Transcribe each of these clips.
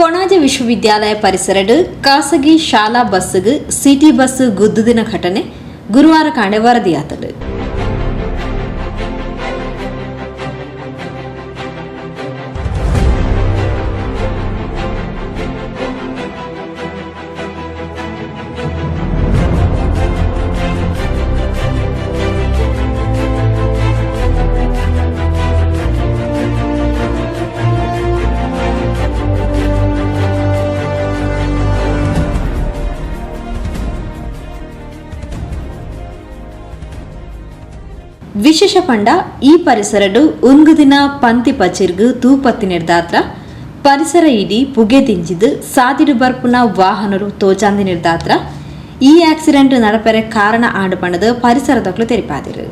ಕೊಣಾಜೆ ವಿಶ್ವವಿದ್ಯಾಲಯ ಪರಿಸರಡು ಖಾಸಗಿ ಶಾಲಾ ಬಸ್ಸಿಗೆ ಸಿಟಿ ಬಸ್ ಗುದ್ದುದಿನ ಘಟನೆ ಗುರುವಾರ ಕಾಣೆ ವರದಿಯಾತದು. ವಿಶೇಷ ಪಂಡ ಈ ಪರಿಸರಡು ಉಂಗುದಿನ ಪಂತಿ ಪಚಿರ್ಗು ತೂಪತ್ತಿ ನಿರ್ದಾತ್ರ ಪರಿಸರ ಇಡೀ ಪುಗೆ ದಿಂಜಿದು ಸಾದಿಡು ಬರ್ಪುನ ವಾಹನರು ತೋಜಾಂದಿ ನಿರ್ದಾತ್ರ ಈ ಆಕ್ಸಿಡೆಂಟ್ ನಡಪೆರೆ ಕಾರಣ ಆಂಡು ಪಂಡದು ಪರಿಸರದಕ್ಲು ತೆರಿಪಾದಿರು.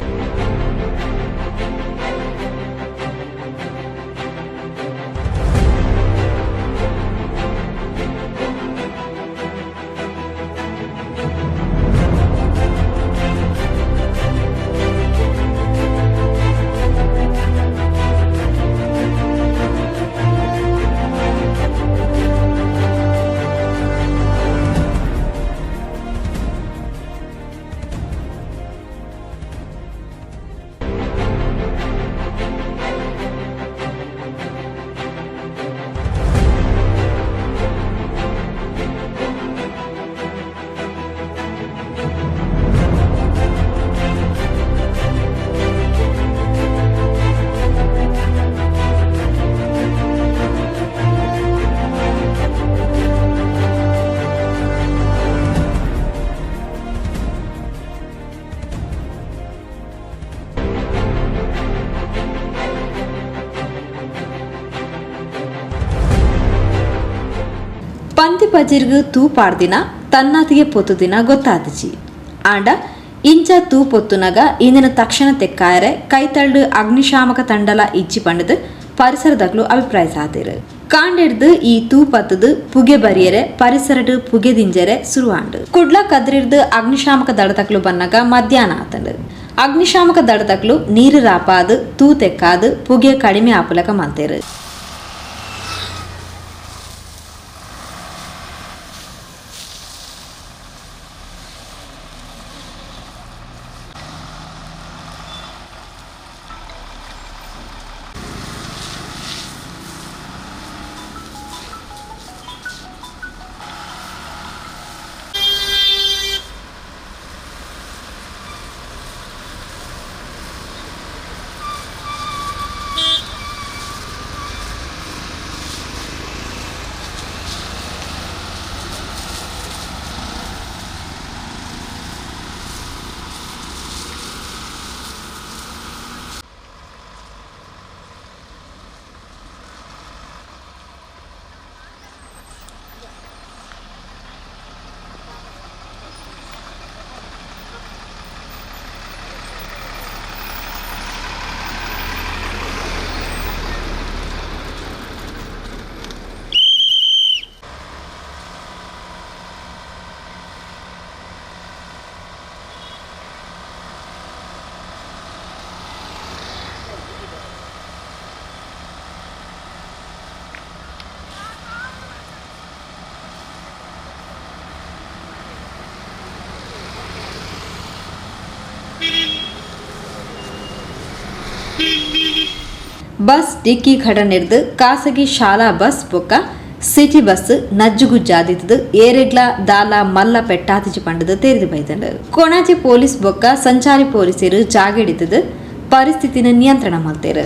ಪಂತಿ ಪಜಿರ್ಗು ತೂ ಪಾಡ್ದಿನ ತನ್ನಾತಿಗೆ ಪೊತ್ತುದಿನ ಗೊತ್ತಾದಿಜಿ ಆಂಡ ಇಂಚ ತೂ ಪೊತ್ತುನಗ ಇಂದಿನ ತಕ್ಷಣ ತೆಕ್ಕಾಯರೆ ಕೈತಳ್ಳು ಅಗ್ನಿಶಾಮಕ ತಂಡಲ ಇಜ್ಜಿ ಪಂಡದು ಪರಿಸರದಗ್ಲು ಅಭಿಪ್ರಾಯ ಸಾದಿರು. ಕಾಂಡಿಡ್ದು ಈ ತೂ ಪತ್ತದು ಪುಗೆ ಬರಿಯರೆ ಪರಿಸರಡು ಪುಗೆ ದಿಂಜರೆ ಸುರುವಾಂಡು ಕುಡ್ಲ ಕದ್ರಿಡ್ದು ಅಗ್ನಿಶಾಮಕ ದಳದಕ್ಲು ಬನ್ನಗ ಮಧ್ಯಾಹ್ನ ಆತಂಡು. ಅಗ್ನಿಶಾಮಕ ದಳದಕ್ಲು ನೀರು ರಾಪಾದು ತೂ ತೆಕ್ಕಾದು ಪುಗೆ ಕಡಿಮೆ ಆಪುಲಕ ಮಂತೇರು. ಬಸ್ ಡಿಕ್ಕಿ ಘಟನೆರ್ದು ಖಾಸಗಿ ಶಾಲಾ ಬಸ್ ಬೊಕ್ಕ ಸಿಟಿ ಬಸ್ ನಜ್ಜುಗುಜ್ಜಾದಿದ್ದು ಏರೆಗ್ಲ ದಾಲ ಮಲ್ಲ ಪೆಟ್ಟಾತಿಜಿ ಪಂಡದು ತೆರೆದು ಬೈದಂಡು. ಕೊಣಾಜೆ ಪೊಲೀಸ್ ಬೊಕ್ಕ ಸಂಚಾರಿ ಪೊಲೀಸರು ಜಾಗಿಡಿದ್ದು ಪರಿಸ್ಥಿತಿನ ನಿಯಂತ್ರಣ ಮಾಡ್ತೇರು.